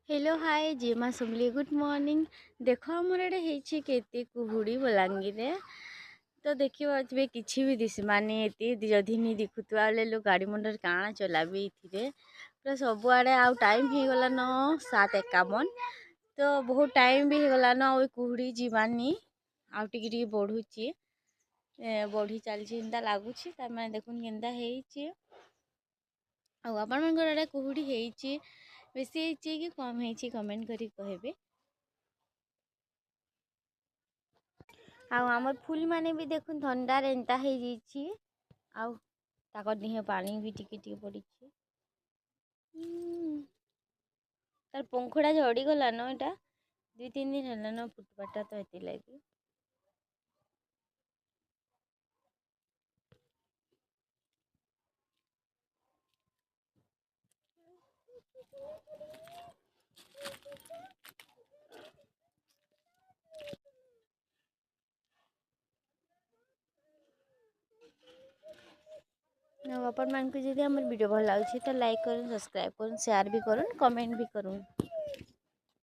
Hello hi जीमा सुमली good morning. देख आमर एडे होती केते कुहुड़ी बलांगीर तो देखिए आज किसी भी दिशमानी ये जदि नहीं दिखुवा लो गाड़ी मंडर काଣା चलाबी इथिरे पूरा सबुआड़े आउ टाइम हो गला न 7:51 तो बहुत टाइम भी हो गला न कुहुड़ी जीवानी आउ टिके बढ़ुची बढ़ी चलती एंता लगुच देखुन केन्ता होइछि आपण मनकर आड़े कुहुड़ी होइछि बेसी होइछि कि कम होइछि कमेंट करी कहबे। आमर फूल माने भी देखुन थंडार एंता हो जाइछि आउ ताकर दिहे पानी भी टिके टिके पड़िछि। तार पंखुड़ा झड़ी गला न एटा 2-3 दिन है न फुटपाटा तो एति लगी अपन मान को जदि हमर वीडियो भल लागे तो लाइक करूँ, सब्सक्राइब करूँ, शेयर भी करूँ, कमेंट भी करूँ।